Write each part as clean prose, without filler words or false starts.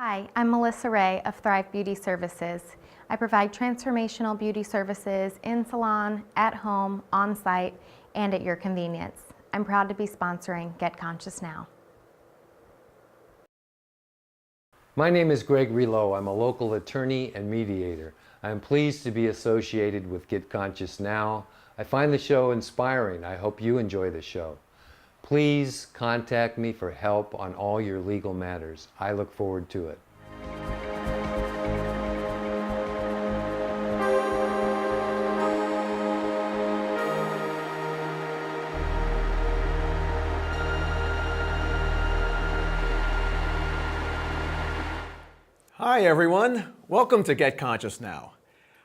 Hi, I'm Melissa Ray of Thrive Beauty Services. I provide transformational beauty services in salon, at home, on site, and at your convenience. I'm proud to be sponsoring Get Conscious Now. My name is Greg Relow. I'm a local attorney and mediator. I am pleased to be associated with Get Conscious Now. I find the show inspiring. I hope you enjoy the show. Please contact me for help on all your legal matters. I look forward to it. Hi everyone, welcome to Get Conscious Now.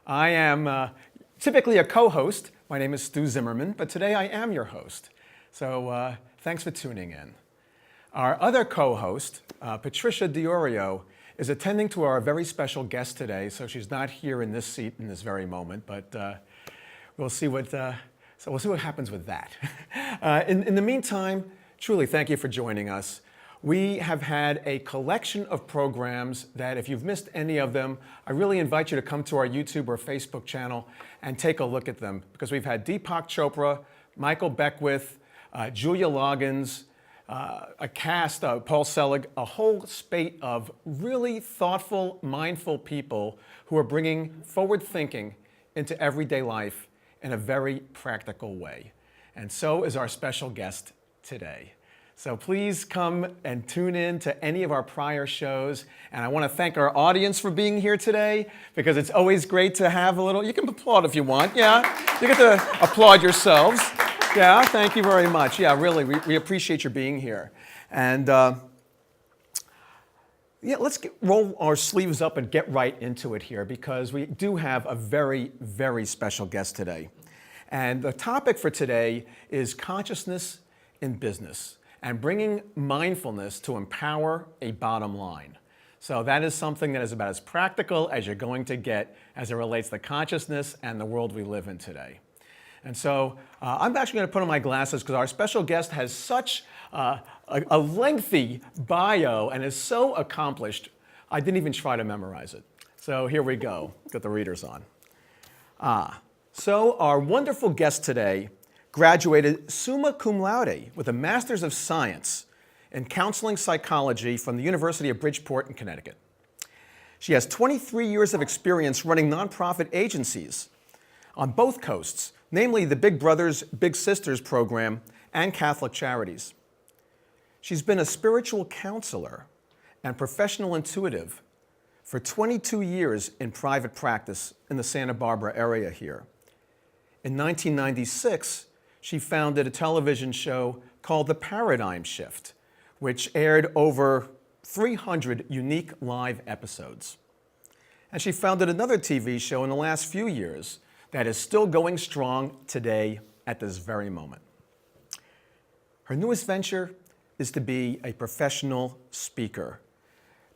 I am typically a co-host. My name is Stu Zimmerman, but today I am your host. So thanks for tuning in. Our other co-host, Patricia Diorio, is attending to our very special guest today, so she's not here in this seat in this very moment, but we'll see what happens with that. In the meantime, truly thank you for joining us. We have had a collection of programs that if you've missed any of them, I really invite you to come to our YouTube or Facebook channel and take a look at them, because we've had Deepak Chopra, Michael Beckwith, Julia Loggins, a cast, Paul Selig, a whole spate of really thoughtful, mindful people who are bringing forward thinking into everyday life in a very practical way. And so is our special guest today. So please come and tune in to any of our prior shows. And I want to thank our audience for being here today, because it's always great to have a little, you can applaud if you want, yeah. You get to applaud yourselves. Yeah, thank you very much. Yeah, really, we appreciate your being here. And yeah, let's roll our sleeves up and get right into it here, because we do have a very, very special guest today. And the topic for today is consciousness in business and bringing mindfulness to empower a bottom line. So that is something that is about as practical as you're going to get as it relates to consciousness and the world we live in today. And so I'm actually going to put on my glasses, because our special guest has such a lengthy bio and is so accomplished, I didn't even try to memorize it. So here we go. Got the readers on. So our wonderful guest today graduated summa cum laude with a Master's of Science in Counseling Psychology from the University of Bridgeport in Connecticut. She has 23 years of experience running nonprofit agencies on both coasts, namely the Big Brothers Big Sisters program and Catholic Charities. She's been a spiritual counselor and professional intuitive for 22 years in private practice in the Santa Barbara area here. In 1996, she founded a television show called The Paradigm Shift, which aired over 300 unique live episodes. And she founded another TV show in the last few years that is still going strong today at this very moment. Her newest venture is to be a professional speaker,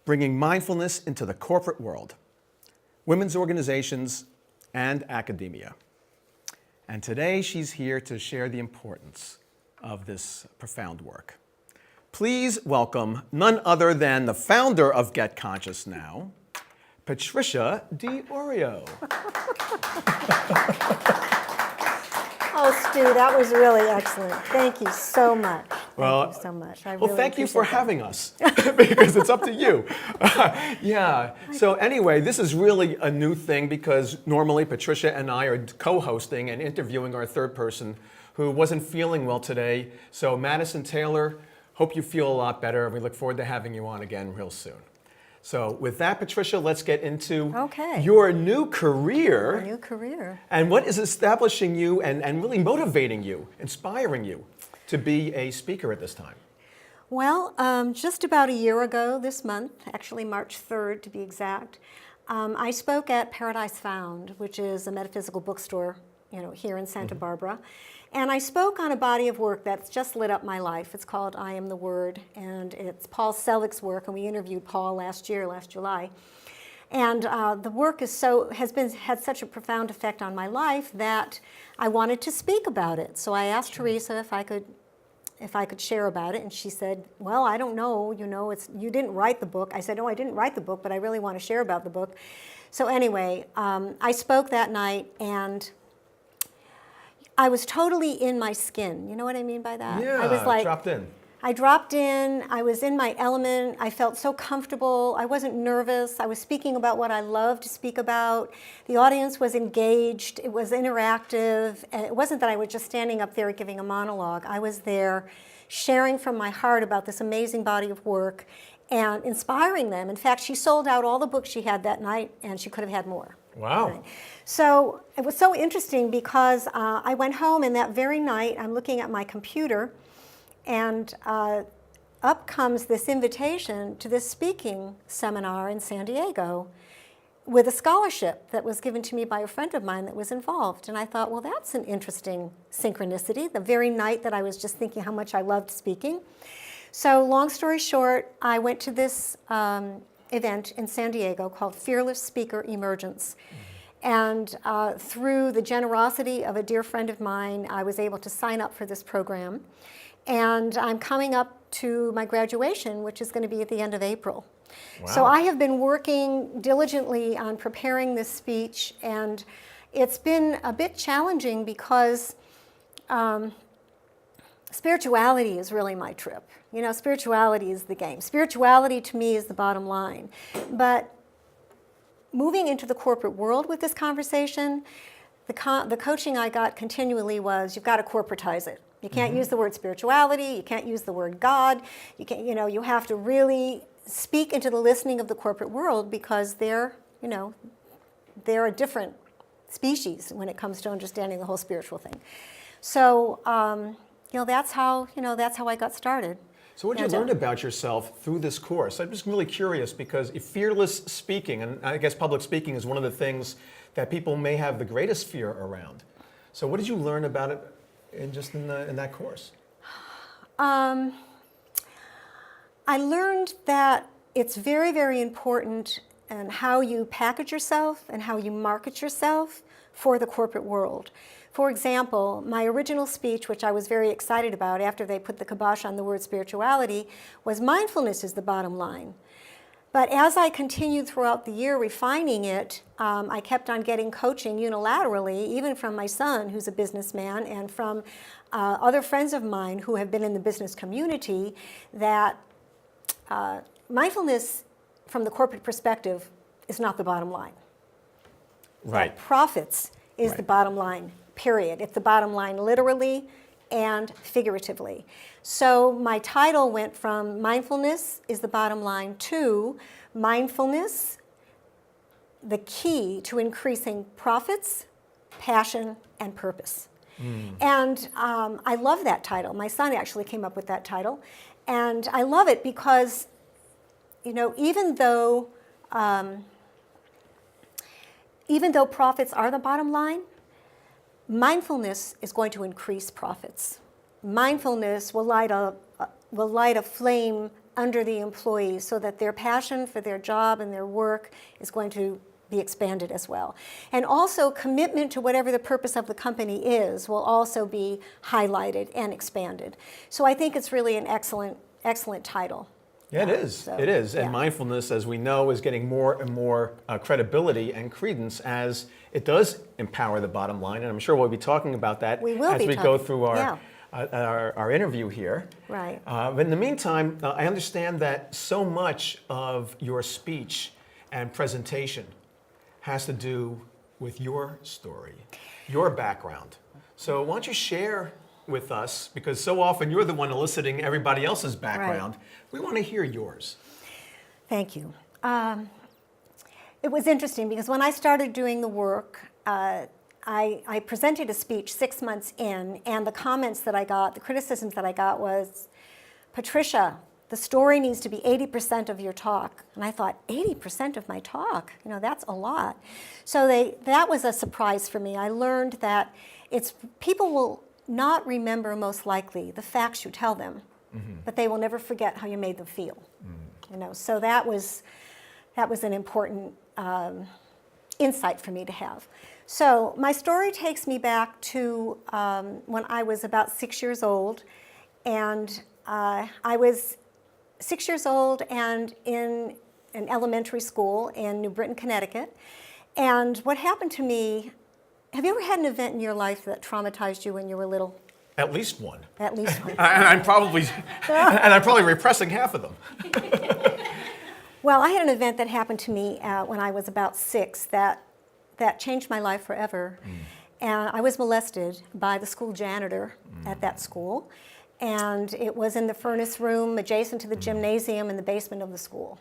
bringing mindfulness into the corporate world, women's organizations, and academia. And today she's here to share the importance of this profound work. Please welcome none other than the founder of Get Conscious Now, Patricia Diorio. Oh, Stu, that was really excellent. Thank you so much. Well, thank you so much. Thank you for having us, because it's up to you. Yeah, so anyway, this is really a new thing, because normally Patricia and I are co-hosting and interviewing our third person who wasn't feeling well today. So Madison Taylor, hope you feel a lot better, and we look forward to having you on again real soon. So with that, Patricia, let's get into your new career. A new career. And what is establishing you and really motivating you, inspiring you to be a speaker at this time? Well, just about a year ago this month, actually March 3rd to be exact, I spoke at Paradise Found, which is a metaphysical bookstore, here in Santa Barbara. And I spoke on a body of work that's just lit up my life. It's called I Am the Word, and it's Paul Selig's work, and we interviewed Paul last July. And the work has had such a profound effect on my life that I wanted to speak about it. So I asked Teresa if I could if I could share about it. And she said, well, I don't know, you didn't write the book. I said, no, I didn't write the book, but I really want to share about the book. So anyway, I spoke that night, and I was totally in my skin. You know what I mean by that? Yeah, I was like, dropped in. I dropped in, I was in my element, I felt so comfortable, I wasn't nervous, I was speaking about what I love to speak about. The audience was engaged, it was interactive, and it wasn't that I was just standing up there giving a monologue. I was there sharing from my heart about this amazing body of work and inspiring them. In fact, she sold out all the books she had that night, and she could have had more. Wow. Right. So it was so interesting because I went home, and that very night I'm looking at my computer, and up comes this invitation to this speaking seminar in San Diego with a scholarship that was given to me by a friend of mine that was involved. And I thought, well, that's an interesting synchronicity, the very night that I was just thinking how much I loved speaking. So long story short, I went to this event in San Diego called Fearless Speaker Emergence. And through the generosity of a dear friend of mine, I was able to sign up for this program. And I'm coming up to my graduation, which is going to be at the end of April. Wow. So I have been working diligently on preparing this speech, and it's been a bit challenging because spirituality is really my trip. You know, spirituality is the game. Spirituality to me is the bottom line. But moving into the corporate world with this conversation, the coaching I got continually was, you've got to corporatize it. You can't use the word spirituality, you can't use the word God, you have to really speak into the listening of the corporate world because they're a different species when it comes to understanding the whole spiritual thing. So, that's how I got started. So what did you learn about yourself through this course? I'm just really curious because fearless speaking, and I guess public speaking is one of the things that people may have the greatest fear around. So what did you learn about it in that course? I learned that it's very, very important in how you package yourself and how you market yourself for the corporate world. For example, my original speech, which I was very excited about after they put the kibosh on the word spirituality, was mindfulness is the bottom line. But as I continued throughout the year refining it, I kept on getting coaching unilaterally, even from my son, who's a businessman, and from other friends of mine who have been in the business community, that mindfulness from the corporate perspective is not the bottom line. Right. That profits is the bottom line, period. It's the bottom line literally and figuratively. So my title went from mindfulness is the bottom line to mindfulness, the key to increasing profits, passion, and purpose. And I love that title. My son actually came up with that title. And I love it because, even though profits are the bottom line, mindfulness is going to increase profits. Mindfulness will light a flame under the employees so that their passion for their job and their work is going to be expanded as well. And also commitment to whatever the purpose of the company is will also be highlighted and expanded. So I think it's really an excellent title. Yeah, it is. It is. And mindfulness, as we know, is getting more and more credibility and credence as it does empower the bottom line. And I'm sure we'll be talking about that as we go through our interview here. Right. But in the meantime, I understand that so much of your speech and presentation has to do with your story, your background. So why don't you share with us, because so often you're the one eliciting everybody else's background. Right. We want to hear yours. Thank you. It was interesting because when I started doing the work, I presented a speech 6 months in, and the comments that I got, the criticisms that I got was, Patricia, the story needs to be 80% of your talk. And I thought, 80% of my talk? That's a lot. So that was a surprise for me. I learned that people will not remember most likely the facts you tell them, but they will never forget how you made them feel. So that was an important insight for me to have. So my story takes me back to when I was about 6 years old, And I was 6 years old and in an elementary school in New Britain, Connecticut. And what happened to me, have you ever had an event in your life that traumatized you when you were little? At least one. At least one. And I'm probably repressing half of them. Well, I had an event that happened to me when I was about 6 that changed my life forever. And I was molested by the school janitor at that school. And it was in the furnace room adjacent to the gymnasium in the basement of the school.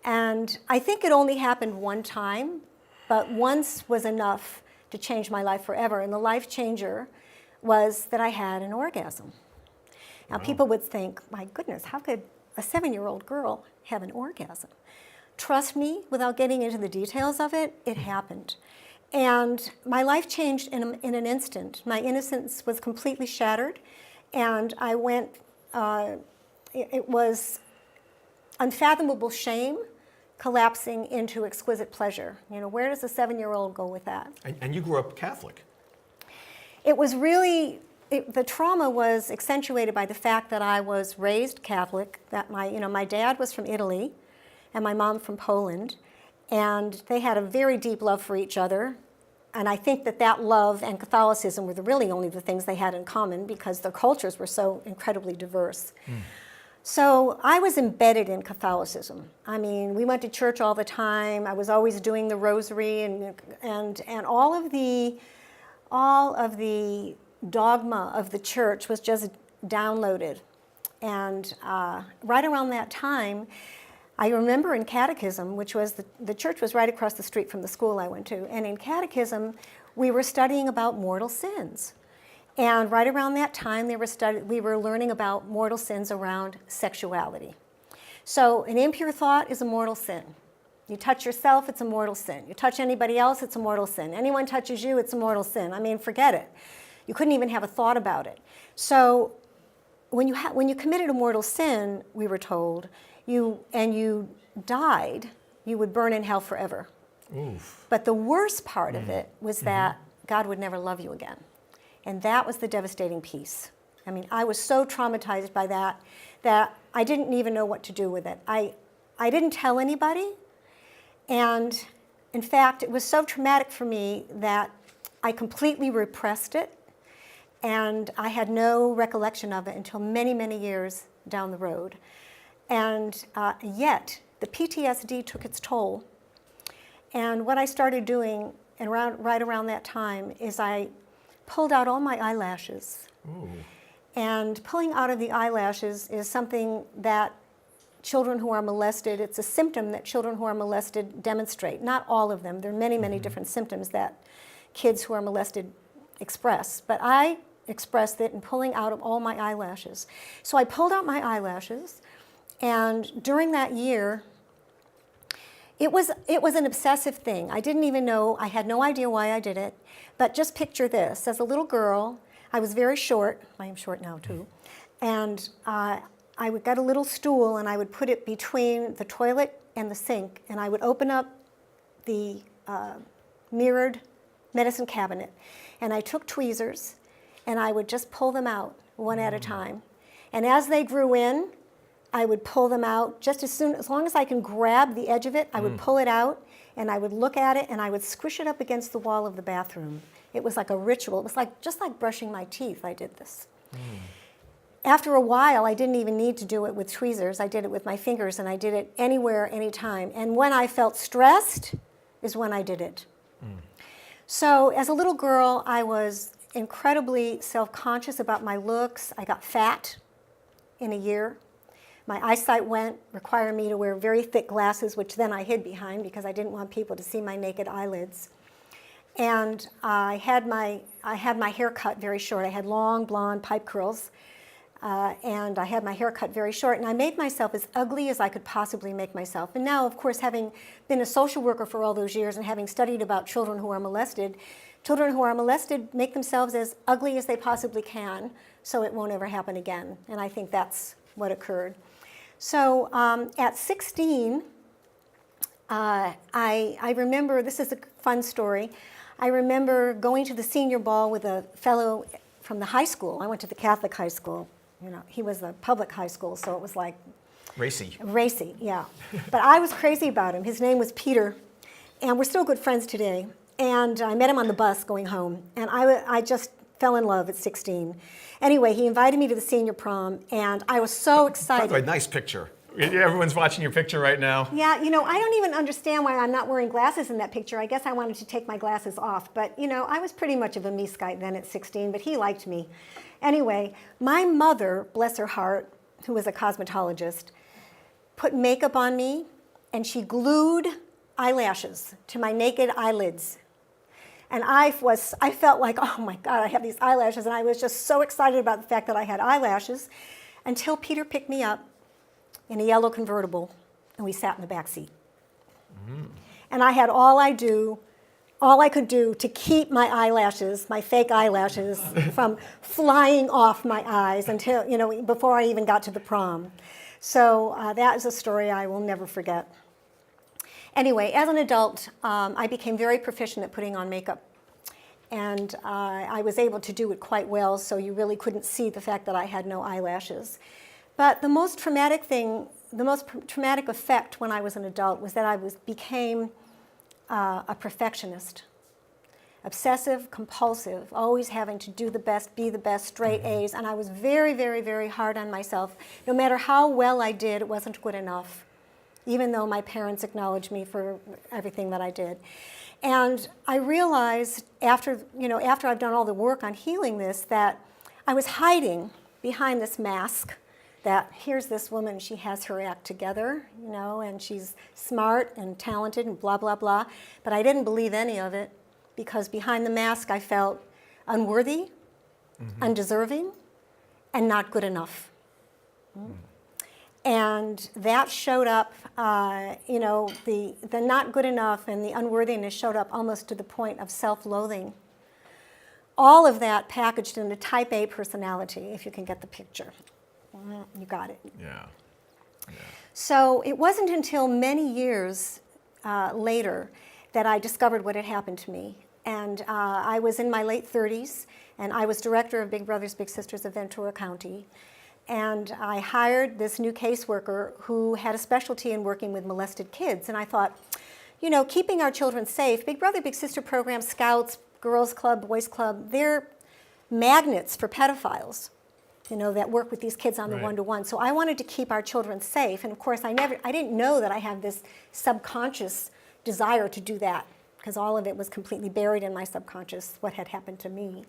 And I think it only happened one time, but once was enough to change my life forever. And the life changer was that I had an orgasm. Now, people would think, my goodness, how could a 7-year-old girl have an orgasm? Trust me, without getting into the details of it, it happened. And my life changed in an instant. My innocence was completely shattered, and I went, it was unfathomable shame collapsing into exquisite pleasure. You know, where does a 7-year-old go with that? And you grew up Catholic. It was really, the trauma was accentuated by the fact that I was raised Catholic, that my dad was from Italy and my mom from Poland, and they had a very deep love for each other. And I think that love and Catholicism were really only the things they had in common because their cultures were so incredibly diverse. So I was embedded in Catholicism. I mean, we went to church all the time. I was always doing the rosary and all of the dogma of the church was just downloaded. And right around that time, I remember in catechism, which was the church was right across the street from the school I went to, and in catechism, we were studying about mortal sins. And right around that time, we were learning about mortal sins around sexuality. So an impure thought is a mortal sin. You touch yourself, it's a mortal sin. You touch anybody else, it's a mortal sin. Anyone touches you, it's a mortal sin. I mean, forget it. You couldn't even have a thought about it. So when you committed a mortal sin, we were told, you died, you would burn in hell forever. Oof. But the worst part of it was that God would never love you again. And that was the devastating piece. I mean, I was so traumatized by that I didn't even know what to do with it. I didn't tell anybody. And in fact, it was so traumatic for me that I completely repressed it. And I had no recollection of it until many, many years down the road. And yet, the PTSD took its toll. And what I started doing right around that time is I pulled out all my eyelashes. Ooh. And pulling out of the eyelashes is something that children who are molested, it's a symptom that children who are molested demonstrate. Not all of them. There are many, many different symptoms that kids who are molested express. But I expressed it in pulling out of all my eyelashes. So I pulled out my eyelashes, and during that year, it was an obsessive thing. I didn't even know, I had no idea why I did it, but just picture this. As a little girl, I was very short. I am short now too. And I would get a little stool and I would put it between the toilet and the sink, and I would open up the mirrored medicine cabinet, and I took tweezers and I would just pull them out one at a time. And as they grew in, I would pull them out just as long as I can grab the edge of it, I would pull it out and I would look at it and I would squish it up against the wall of the bathroom. It was like a ritual. It was just like brushing my teeth, I did this. After a while, I didn't even need to do it with tweezers. I did it with my fingers, and I did it anywhere, anytime. And when I felt stressed is when I did it. So as a little girl, I was incredibly self-conscious about my looks. I got fat in a year. My eyesight went, requiring me to wear very thick glasses, which then I hid behind because I didn't want people to see my naked eyelids. And I had my hair cut very short. I had long blonde pipe curls. And I had my hair cut very short, and I made myself as ugly as I could possibly make myself. And now, of course, having been a social worker for all those years and having studied about children who are molested make themselves as ugly as they possibly can so it won't ever happen again. And I think that's what occurred. So at 16, I remember, this is a fun story, I remember going to the senior ball with a fellow from the high school. I went to the Catholic high school. You know, he was a public high school, so it was like Racy. racy, yeah. But I was crazy about him. His name was Peter, and we're still good friends today. And I met him on the bus going home, and I just fell in love at 16. Anyway, he invited me to the senior prom, and I was so By excited. the way, nice picture. Everyone's watching your picture right now. Yeah, you know, I don't even understand why I'm not wearing glasses in that picture. I guess I wanted to take my glasses off. But, you know, I was pretty much of a me-skite then at 16, but he liked me. Anyway, my mother, bless her heart, who was a cosmetologist, put makeup on me, and she glued eyelashes to my naked eyelids. And I felt like, oh my God, I have these eyelashes. And I was just so excited about the fact that I had eyelashes until Peter picked me up in a yellow convertible, and we sat in the back seat. And I had all I could do to keep my eyelashes, my fake eyelashes, from flying off my eyes until, you know, before I even got to the prom. So that is a story I will never forget. Anyway, as an adult, I became very proficient at putting on makeup. And I was able to do it quite well, so you really couldn't see the fact that I had no eyelashes. But the most traumatic effect when I was an adult was that I became a perfectionist. Obsessive, compulsive, always having to do the best, be the best, straight A's. And I was very, very, very hard on myself. No matter how well I did, it wasn't good enough, even though my parents acknowledged me for everything that I did. And I realized after I've done all the work on healing this, that I was hiding behind this mask that here's this woman, she has her act together, you know, and she's smart and talented and blah, blah, blah. But I didn't believe any of it because behind the mask I felt unworthy, undeserving, and not good enough. And that showed up, you know, the not good enough and the unworthiness showed up almost to the point of self-loathing. All of that packaged in a type A personality, if you can get the picture. You got it. Yeah. So it wasn't until many years later that I discovered what had happened to me. And I was in my late 30s, and I was director of Big Brothers Big Sisters of Ventura County. And I hired this new caseworker who had a specialty in working with molested kids. And I thought, you know, keeping our children safe, Big Brother Big Sister program, Scouts, Girls Club, Boys Club, they're magnets for pedophiles, you know, that work with these kids on the one-to-one. So I wanted to keep our children safe. And of course, I didn't know that I had this subconscious desire to do that, because all of it was completely buried in my subconscious, what had happened to me.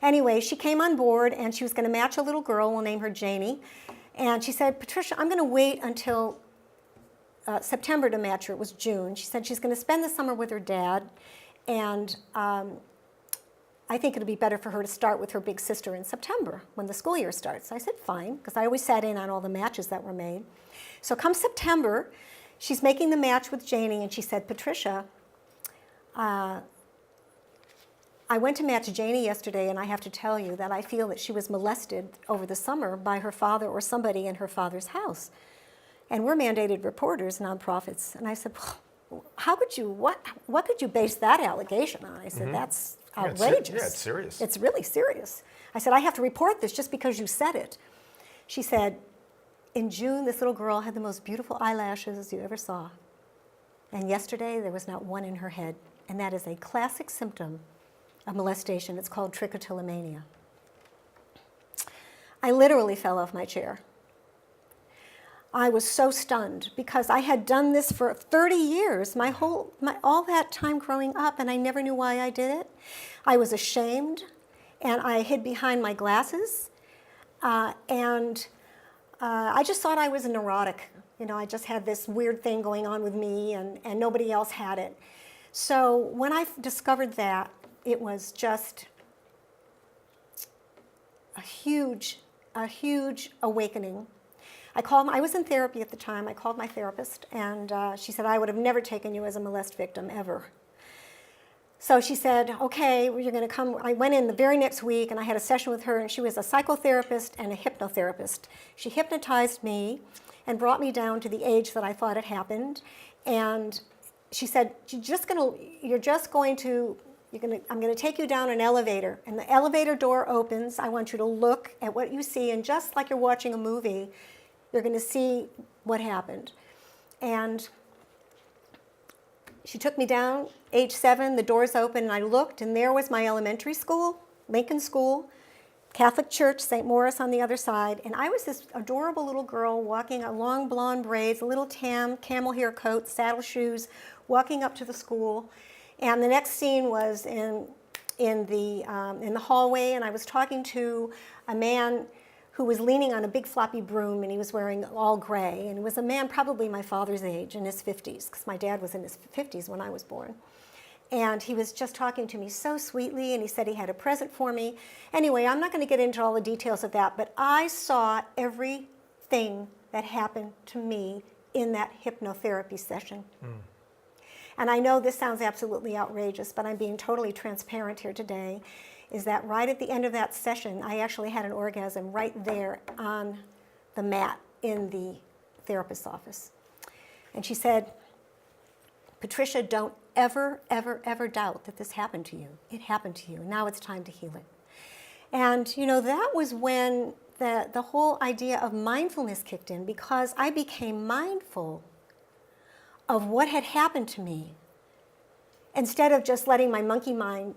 Anyway, she came on board, and she was going to match a little girl. We'll name her Janie. And she said, Patricia, I'm going to wait until September to match her. It was June. She said she's going to spend the summer with her dad, and I think it'll be better for her to start with her big sister in September when the school year starts. I said, fine, because I always sat in on all the matches that were made. So come September, she's making the match with Janie, and she said, Patricia, I went to match Janie yesterday, and I have to tell you that I feel that she was molested over the summer by her father or somebody in her father's house. And we're mandated reporters, nonprofits. And I said, well, what could you base that allegation on? I said, that's outrageous. Yeah, it's serious. It's really serious. I said, I have to report this just because you said it. She said, in June, this little girl had the most beautiful eyelashes you ever saw. And yesterday, there was not one in her head. And that is a classic symptom of molestation. It's called Trichotillomania. I literally fell off my chair. I was so stunned because I had done this for 30 years, all that time growing up, and I never knew why I did it. I was ashamed, and I hid behind my glasses, and I just thought I was a neurotic. You know, I just had this weird thing going on with me, and nobody else had it. So when I discovered that, it was just a huge awakening. I was in therapy at the time. I called my therapist, and she said, I would have never taken you as a molest victim, ever. So she said, okay, you're going to come. I went in the very next week, and I had a session with her, and she was a psychotherapist and a hypnotherapist. She hypnotized me and brought me down to the age that I thought it happened. And she said, you're just going to I'm going to take you down an elevator, and the elevator door opens. I want you to look at what you see, and just like you're watching a movie, you're going to see what happened. And she took me down, age 7, the doors open, and I looked, and there was my elementary school, Lincoln School, Catholic Church, St. Maurice on the other side, and I was this adorable little girl walking a long blonde braids, a little camel hair coat, saddle shoes, walking up to the school. And the next scene was in the hallway, and I was talking to a man who was leaning on a big floppy broom, and he was wearing all gray. And it was a man probably my father's age, in his 50s, because my dad was in his 50s when I was born. And he was just talking to me so sweetly, and he said he had a present for me. Anyway, I'm not going to get into all the details of that, but I saw everything that happened to me in that hypnotherapy session. And I know this sounds absolutely outrageous, but I'm being totally transparent here today, is that right at the end of that session, I actually had an orgasm right there on the mat in the therapist's office. And she said, Patricia, don't ever, ever, ever doubt that this happened to you. It happened to you. Now it's time to heal it. And, that was when the whole idea of mindfulness kicked in, because I became mindful of what had happened to me, instead of just letting my monkey mind,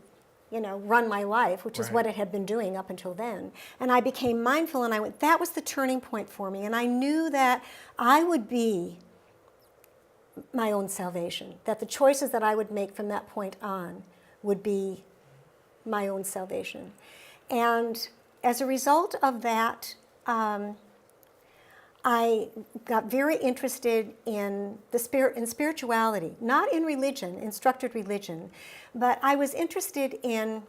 run my life, which is what it had been doing up until then. And I became mindful, and I went, that was the turning point for me. And I knew that I would be my own salvation, that the choices that I would make from that point on would be my own salvation. And as a result of that, I got very interested in spirituality, not in religion, in structured religion, but I was interested in,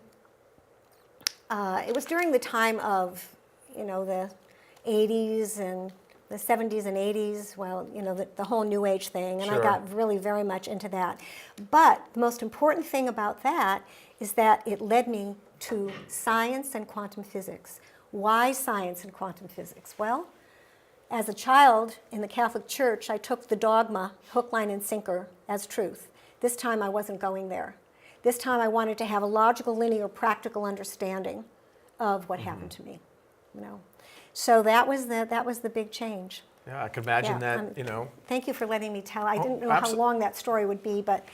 it was during the time of, the 80s and the 70s and 80s, the whole New Age thing, and I got really very much into that. But the most important thing about that is that it led me to science and quantum physics. Why science and quantum physics? Well, as a child in the Catholic Church, I took the dogma, hook, line, and sinker, as truth. This time I wasn't going there. This time I wanted to have a logical, linear, practical understanding of what happened to me. So that was the big change. Yeah, I could imagine that, Thank you for letting me tell. I didn't know how long that story would be, but...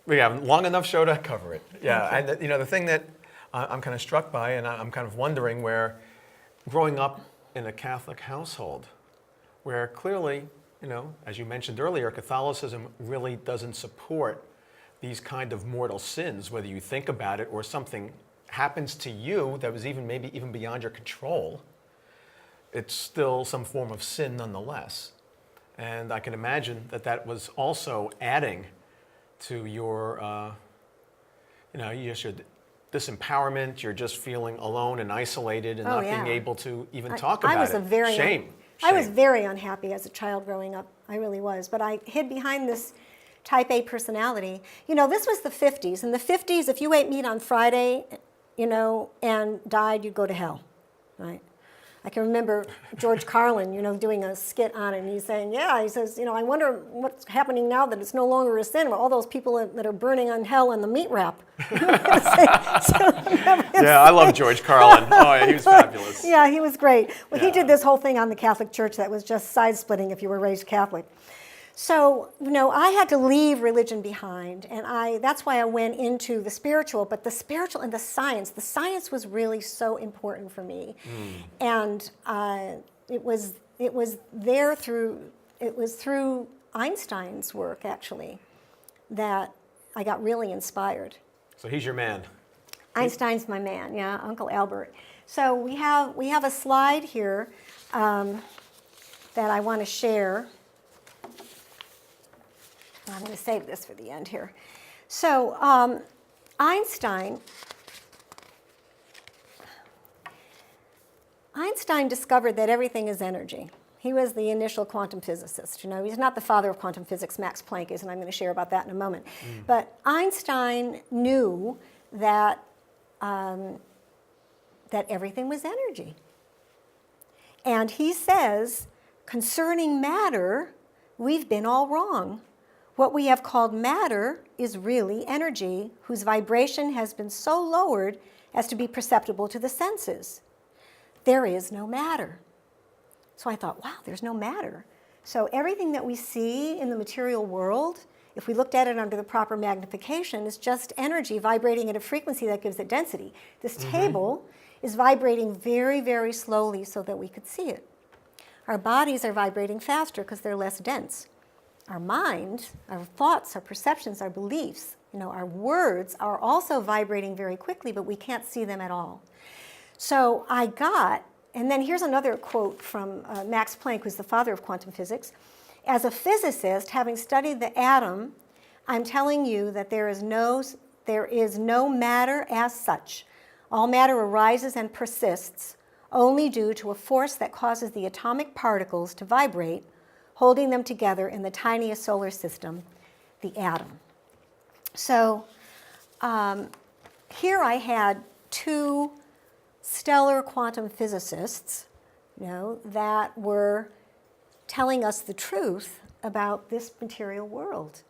We have a long enough show to cover it. Yeah, and the thing that I'm kind of struck by, and I'm kind of wondering, where growing up in a Catholic household, where clearly, as you mentioned earlier, Catholicism really doesn't support these kind of mortal sins, whether you think about it or something happens to you that was maybe even beyond your control, it's still some form of sin nonetheless. And I can imagine that was also adding to your, your disempowerment. You're just feeling alone and isolated and not being able to even talk about it. Shame. I was very unhappy as a child growing up. I really was. But I hid behind this type A personality. This was the 50s. In the 50s, if you ate meat on Friday, and died, you'd go to hell, right? I can remember George Carlin, doing a skit on it, and he's saying, he says, I wonder what's happening now that it's no longer a sin, all those people that are burning on hell in the meat wrap. I love George Carlin. Oh, yeah, he was fabulous. Yeah, he was great. Well, he did this whole thing on the Catholic Church that was just side-splitting if you were raised Catholic. So, I had to leave religion behind, and that's why I went into the spiritual, but the spiritual and the science was really so important for me. And it was through Einstein's work, actually, that I got really inspired. So he's your man. Einstein's my man, yeah, Uncle Albert. So we have a slide here that I want to share. I'm going to save this for the end here. So Einstein discovered that everything is energy. He was the initial quantum physicist. He's not the father of quantum physics, Max Planck is, and I'm going to share about that in a moment. But Einstein knew that everything was energy. And he says, concerning matter, we've been all wrong. What we have called matter is really energy whose vibration has been so lowered as to be perceptible to the senses. There is no matter. So I thought, wow, there's no matter. So everything that we see in the material world, if we looked at it under the proper magnification, is just energy vibrating at a frequency that gives it density. This table is vibrating very, very slowly so that we could see it. Our bodies are vibrating faster because they're less dense. Our mind, our thoughts, our perceptions, our beliefs, our words are also vibrating very quickly, but we can't see them at all. So and then here's another quote from Max Planck, who's the father of quantum physics. As a physicist, having studied the atom, I'm telling you that there is no matter as such. All matter arises and persists only due to a force that causes the atomic particles to vibrate, holding them together in the tiniest solar system, the atom. So here I had two stellar quantum physicists, that were telling us the truth about this material world.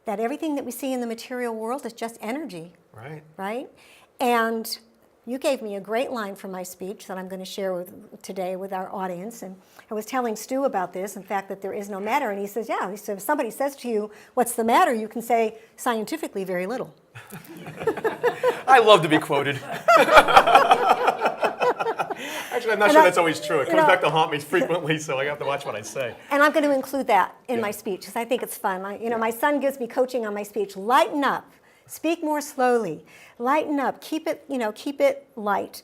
That everything that we see in the material world is just energy. Right. Right? And you gave me a great line from my speech that I'm going to share today with our audience. And I was telling Stu about this, in fact, that there is no matter. And he says, yeah. He said, if somebody says to you, what's the matter? You can say, scientifically, very little. I love to be quoted. Actually, I'm not sure that's always true. It comes back to haunt me frequently, so I have to watch what I say. And I'm going to include that in my speech because I think it's fun. My son gives me coaching on my speech. Lighten up. Speak more slowly. Lighten up. Keep it light.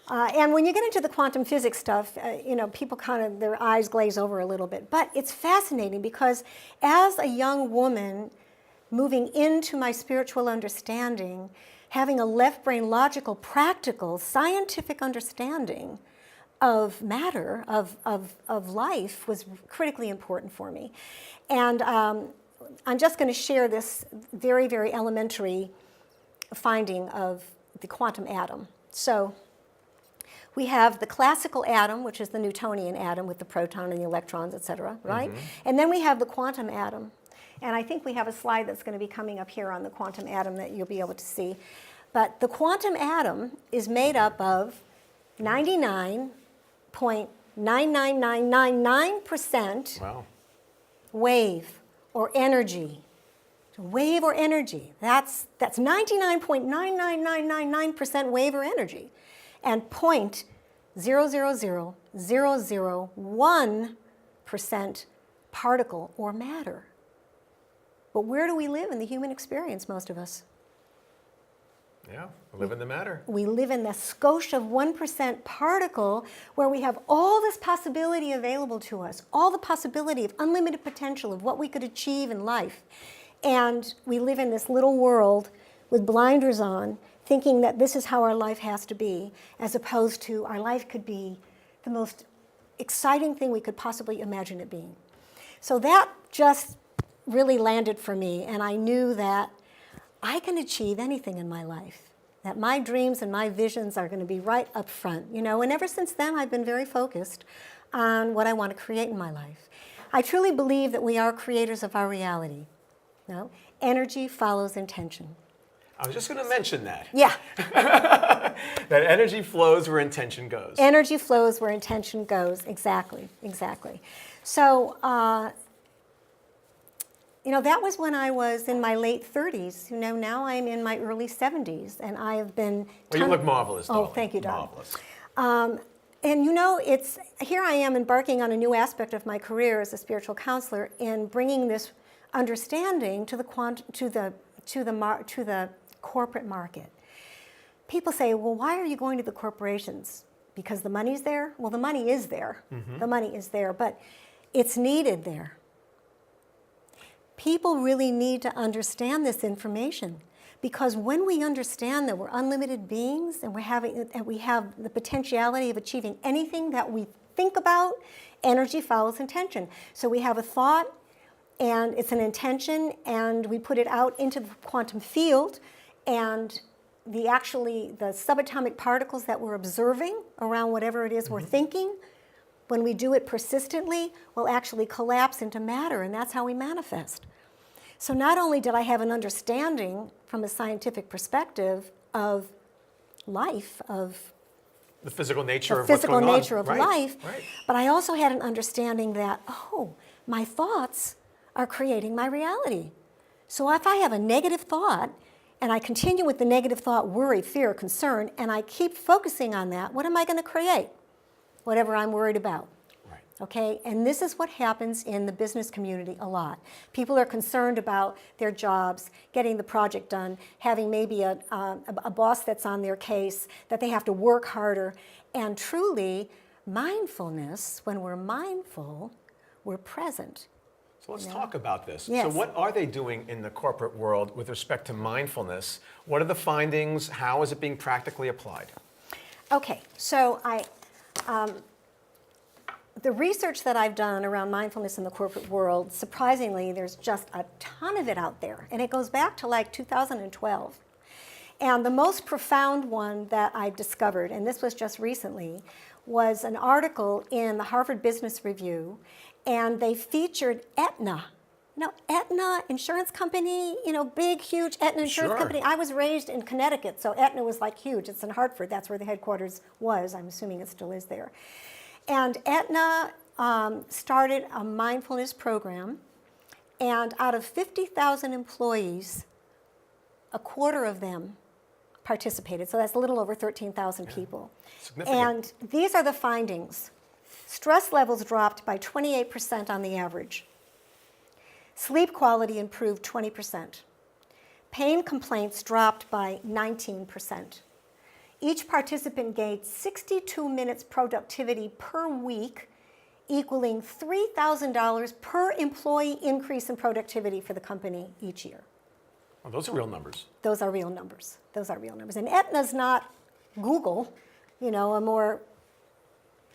And when you get into the quantum physics stuff, people their eyes glaze over a little bit. But it's fascinating because as a young woman moving into my spiritual understanding, having a left brain logical, practical, scientific understanding of matter, of life, was critically important for me. And I'm just going to share this very, very elementary finding of the quantum atom. So we have the classical atom, which is the Newtonian atom with the proton and the electrons, et cetera, right? And then we have the quantum atom. And I think we have a slide that's going to be coming up here on the quantum atom that you'll be able to see. But the quantum atom is made up of 99.99999% wave or energy. Wave or energy. That's 99.99999% wave or energy. And 0.000001% particle or matter. But where do we live in the human experience, most of us? Yeah, we live in the matter. We live in the skosh of 1% particle where we have all this possibility available to us, all the possibility of unlimited potential of what we could achieve in life. And we live in this little world with blinders on, thinking that this is how our life has to be, as opposed to our life could be the most exciting thing we could possibly imagine it being. So that just really landed for me, and I knew that I can achieve anything in my life, that my dreams and my visions are going to be right up front, and ever since then I've been very focused on what I want to create in my life. I truly believe that we are creators of our reality. Energy follows intention. I was just going to mention that. Yeah. That energy flows where intention goes. Energy flows where intention goes, exactly. So, that was when I was in my late 30s. Now I'm in my early 70s, and I have been... Well, you look marvelous, darling. Oh, thank you, darling. Marvelous. And here I am embarking on a new aspect of my career as a spiritual counselor in bringing this understanding to the corporate market. People say, well, why are you going to the corporations? Because the money's there? Well, the money is there. The money is there, but it's needed there. People really need to understand this information, because when we understand that we're unlimited beings and we have the potentiality of achieving anything that we think about, energy follows intention. So we have a thought, and it's an intention, and we put it out into the quantum field, and the subatomic particles that we're observing around whatever it is we're thinking, when we do it persistently, will actually collapse into matter, and that's how we manifest. So not only did I have an understanding from a scientific perspective of life, of The physical nature the of what's physical going on. nature of Right, life, right. but I also had an understanding that, my thoughts are creating my reality. So if I have a negative thought, and I continue with the negative thought, worry, fear, concern, and I keep focusing on that, what am I going to create? Whatever I'm worried about. Right. Okay, and this is what happens in the business community a lot. People are concerned about their jobs, getting the project done, having maybe a boss that's on their case, that they have to work harder. And truly, mindfulness, when we're mindful, we're present. So let's talk about this. Yes. So what are they doing in the corporate world with respect to mindfulness? What are the findings? How is it being practically applied? Okay, so the research that I've done around mindfulness in the corporate world, surprisingly, there's just a ton of it out there. And it goes back to like 2012. And the most profound one that I've discovered, and this was just recently, was an article in the Harvard Business Review, and they featured Aetna. Aetna insurance company, big, huge Aetna insurance Sure. company. I was raised in Connecticut, so Aetna was like huge. It's in Hartford. That's where the headquarters was. I'm assuming it still is there. And Aetna started a mindfulness program, and out of 50,000 employees, a quarter of them participated. So that's a little over 13,000 people. Significant. And these are the findings. Stress levels dropped by 28% on the average. Sleep quality improved 20%. Pain complaints dropped by 19%. Each participant gained 62 minutes productivity per week, equaling $3,000 per employee increase in productivity for the company each year. Well, those are real numbers. Those are real numbers. Those are real numbers. And Aetna's not Google, a more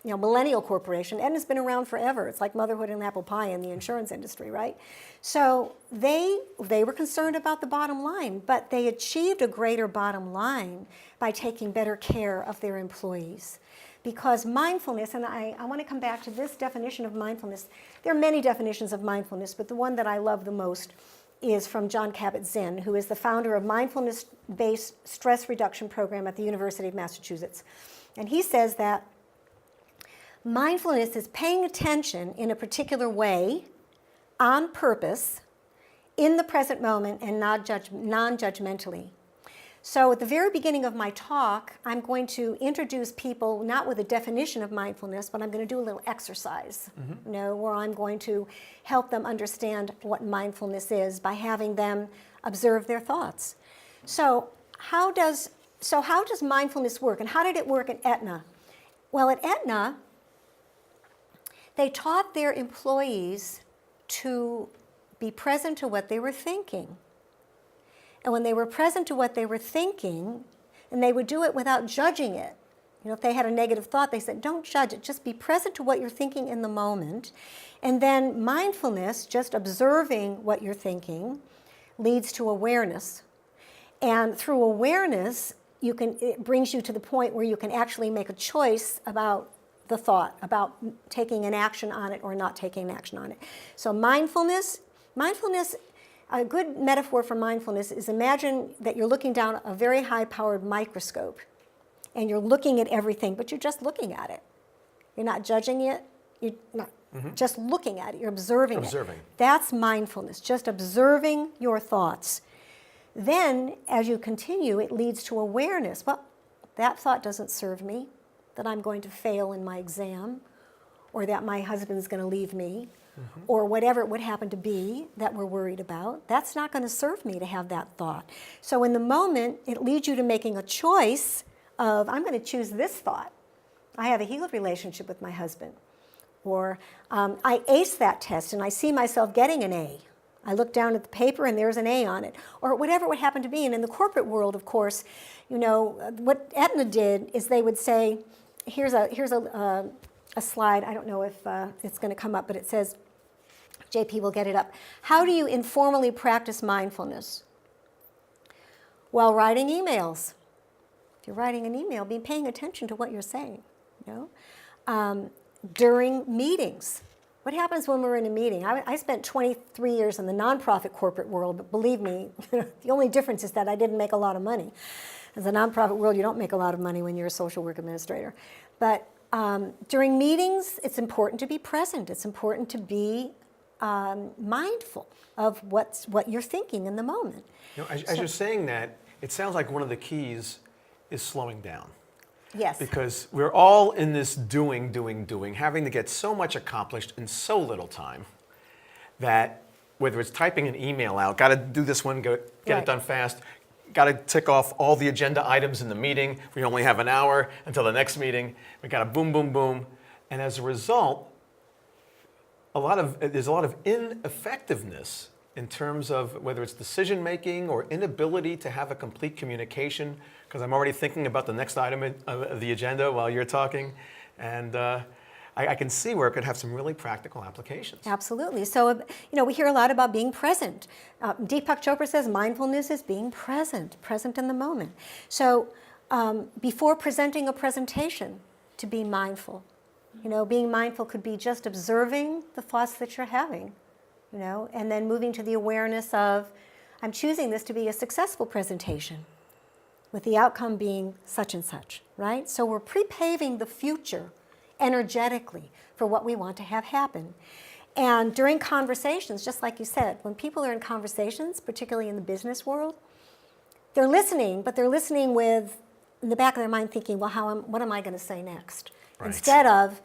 millennial corporation. Aetna's been around forever. It's like motherhood and apple pie in the insurance industry, right? So they were concerned about the bottom line, but they achieved a greater bottom line by taking better care of their employees. Because mindfulness, and I want to come back to this definition of mindfulness. There are many definitions of mindfulness, but the one that I love the most is from Jon Kabat-Zinn, who is the founder of mindfulness-based stress reduction program at the University of Massachusetts. And he says that mindfulness is paying attention in a particular way, on purpose, in the present moment, and non-judgmentally. So at the very beginning of my talk, I'm going to introduce people not with a definition of mindfulness, but I'm going to do a little exercise, where I'm going to help them understand what mindfulness is by having them observe their thoughts. So how does mindfulness work, and how did it work at Aetna? Well, at Aetna, they taught their employees to be present to what they were thinking. And when they were present to what they were thinking, and they would do it without judging it. If they had a negative thought, they said, don't judge it. Just be present to what you're thinking in the moment. And then mindfulness, just observing what you're thinking, leads to awareness. And through awareness, it brings you to the point where you can actually make a choice about the thought, about taking an action on it or not taking an action on it. So mindfulness, a good metaphor for mindfulness is, imagine that you're looking down a very high-powered microscope and you're looking at everything, but you're just looking at it. You're not judging it. You're not just looking at it. You're observing it. That's mindfulness, just observing your thoughts. Then, as you continue, it leads to awareness. Well, that thought doesn't serve me, that I'm going to fail in my exam, or that my husband's going to leave me, or whatever it would happen to be that we're worried about. That's not going to serve me to have that thought. So in the moment, it leads you to making a choice of, I'm going to choose this thought. I have a healed relationship with my husband. Or I aced that test and I see myself getting an A. I look down at the paper and there's an A on it. Or whatever it would happen to be. And in the corporate world, of course, what Aetna did is they would say, here's a slide. I don't know if it's going to come up, but it says, JP will get it up. How do you informally practice mindfulness? While writing emails. If you're writing an email, be paying attention to what you're saying. During meetings, What happens when we're in a meeting? I spent 23 years in the nonprofit corporate world, but believe me, the only difference is that I didn't make a lot of money. In the nonprofit world, you don't make a lot of money when you're a social work administrator. But during meetings, it's important to be present. It's important to be mindful of what you're thinking in the moment. You know, as you're saying that, it sounds like one of the keys is slowing down. Yes. Because we're all in this doing, having to get so much accomplished in so little time that whether it's typing an email out, got to do this one, get Right. it done fast, got to tick off all the agenda items in the meeting. We only have an hour until the next meeting. We got to boom, boom, boom. And as a result, there's a lot of ineffectiveness in terms of whether it's decision making or inability to have a complete communication, because I'm already thinking about the next item of the agenda while you're talking. And I can see where it could have some really practical applications. Absolutely. So, we hear a lot about being present. Deepak Chopra says mindfulness is being present in the moment. So, before presenting a presentation, to be mindful. Being mindful could be just observing the thoughts that you're having, and then moving to the awareness of, I'm choosing this to be a successful presentation, with the outcome being such and such, right? So we're pre-paving the future energetically for what we want to have happen. And during conversations, just like you said, when people are in conversations, particularly in the business world, they're listening, but they're listening with, in the back of their mind, thinking, well, what am I going to say next? Right. Instead of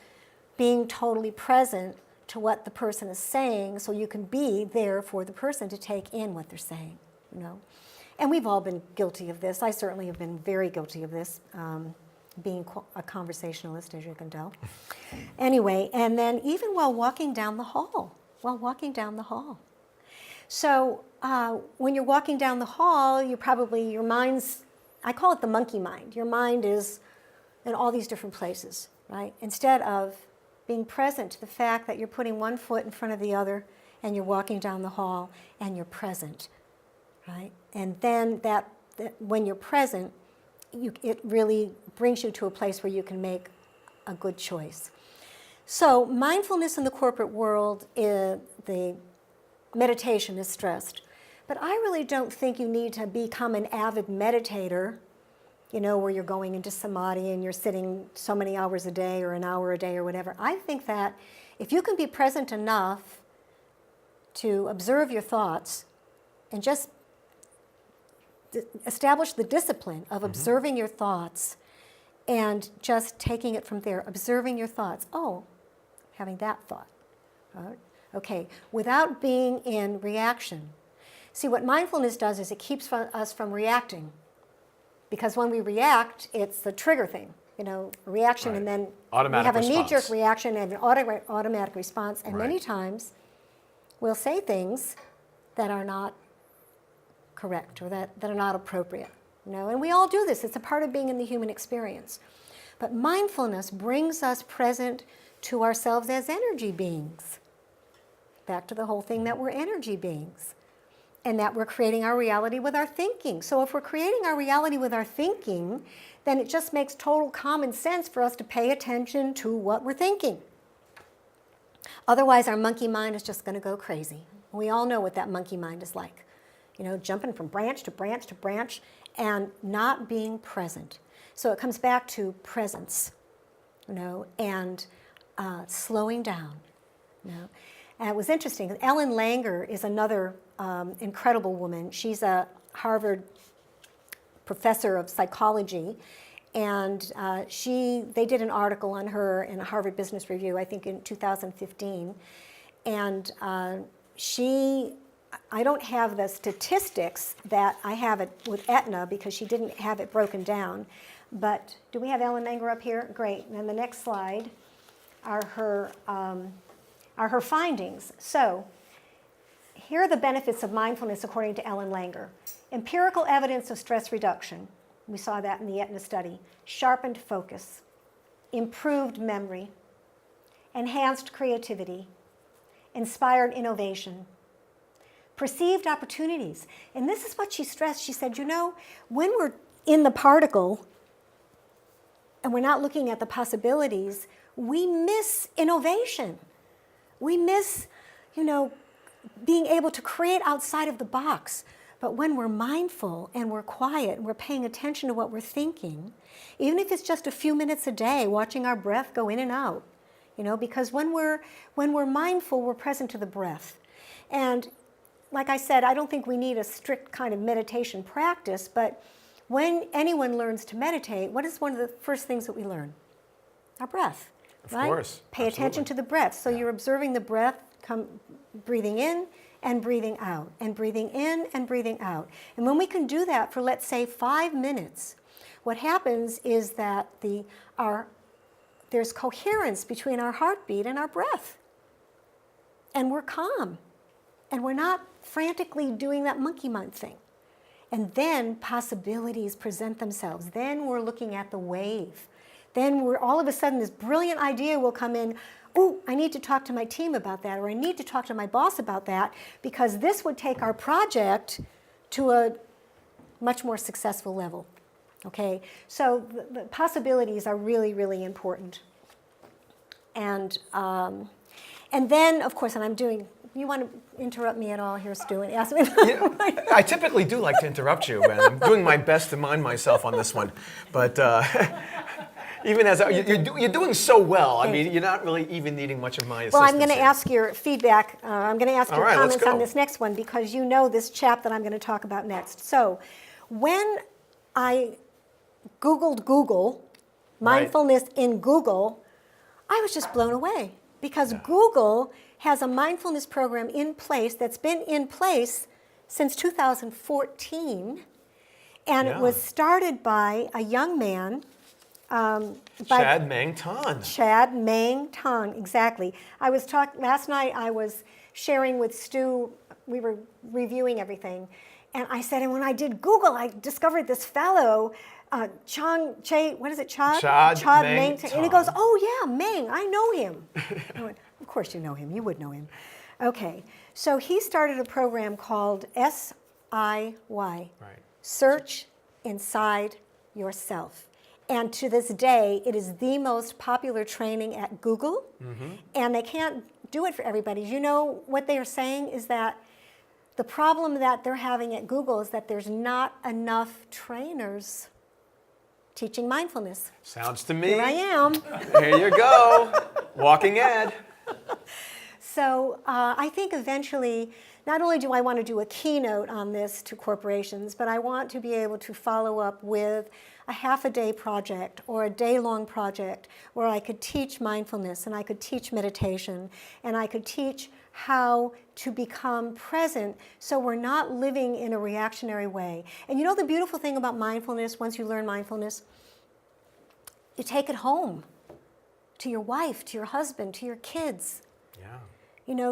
being totally present to what the person is saying, so you can be there for the person to take in what they're saying, And we've all been guilty of this. I certainly have been very guilty of this, being a conversationalist, as you can tell. Anyway, and then even while walking down the hall. So when you're walking down the hall, your mind's, I call it the monkey mind. Your mind is in all these different places, right? Instead of being present to the fact that you're putting one foot in front of the other and you're walking down the hall and you're present, right? And then that when you're present, it really brings you to a place where you can make a good choice. So mindfulness in the corporate world, the meditation is stressed. But I really don't think you need to become an avid meditator, where you're going into samadhi and you're sitting so many hours a day or an hour a day or whatever. I think that if you can be present enough to observe your thoughts and just establish the discipline of observing your thoughts and just taking it from there, observing your thoughts. Oh, having that thought. Okay, without being in reaction. See, what mindfulness does is it keeps us from reacting. Because when we react, it's the trigger thing, reaction, Right. And then Automatic we have a knee-jerk response. reaction and an automatic response, and many Right. times we'll say things that are not correct or that are not appropriate, and we all do this. It's a part of being in the human experience. But mindfulness brings us present to ourselves as energy beings. Back to the whole thing that we're energy beings. And that we're creating our reality with our thinking. So if we're creating our reality with our thinking, then it just makes total common sense for us to pay attention to what we're thinking. Otherwise, our monkey mind is just going to go crazy. We all know what that monkey mind is like. Jumping from branch to branch to branch and not being present. So it comes back to presence, and slowing down, And it was interesting. Ellen Langer is another incredible woman. She's a Harvard professor of psychology, and they did an article on her in a Harvard Business Review, I think in 2015. And I don't have the statistics that I have it with Aetna because she didn't have it broken down. But do we have Ellen Langer up here? Great. And then the next slide are her findings. So here are the benefits of mindfulness according to Ellen Langer. Empirical evidence of stress reduction. We saw that in the Aetna study. Sharpened focus, improved memory, enhanced creativity, inspired innovation, perceived opportunities. And this is what she stressed. She said, when we're in the particle and we're not looking at the possibilities, we miss innovation. We miss, being able to create outside of the box. But when we're mindful and we're quiet and we're paying attention to what we're thinking, even if it's just a few minutes a day, watching our breath go in and out, because when we're mindful, we're present to the breath. And like I said, I don't think we need a strict kind of meditation practice, but when anyone learns to meditate, what is one of the first things that we learn? Our breath, right? Of course. Pay attention to the breath. So you're observing the breath, breathing in and breathing out, and breathing in and breathing out. And when we can do that for, let's say, 5 minutes, what happens is that there's coherence between our heartbeat and our breath. And we're calm. And we're not frantically doing that monkey mind thing. And then possibilities present themselves. Then we're looking at the wave. Then all of a sudden this brilliant idea will come in. Oh, I need to talk to my team about that, or I need to talk to my boss about that, because this would take our project to a much more successful level. Okay, so the possibilities are really, really important. And then, of course, and I'm doing. You want to interrupt me at all here, Stu, and ask me? I typically do like to interrupt you, and I'm doing my best to mind myself on this one. But even as you're doing so well, I mean, you're not really even needing much of my assistance. Well, I'm going to here. ask your feedback. I'm going to ask your right, let's comments go. on this next one, because you know this chap that I'm going to talk about next. So when I Googled Google, mindfulness in Google, I was just blown away, because Google has a mindfulness program in place that's been in place since 2014. And it was started by a young man. Chad Meng Tan. Chad Meng Tan, exactly. Last night I was sharing with Stu, we were reviewing everything. And I said, and when I did Google, I discovered this fellow, Chad Meng Tan. And he goes, oh yeah, Meng, I know him. I went, of course you know him, you would know him. Okay, so he started a program called SIY, Right. Search Inside Yourself. And to this day, it is the most popular training at Google, and they can't do it for everybody. You know what they are saying is that the problem that they're having at Google is that there's not enough trainers teaching mindfulness. Sounds to me. Here I am. Here you go. Walking ad. So I think eventually, not only do I want to do a keynote on this to corporations, but I want to be able to follow up with a half-a-day project or a day-long project where I could teach mindfulness and I could teach meditation and I could teach how to become present so we're not living in a reactionary way. And you know the beautiful thing about mindfulness, once you learn mindfulness, you take it home to your wife, to your husband, to your kids. Yeah.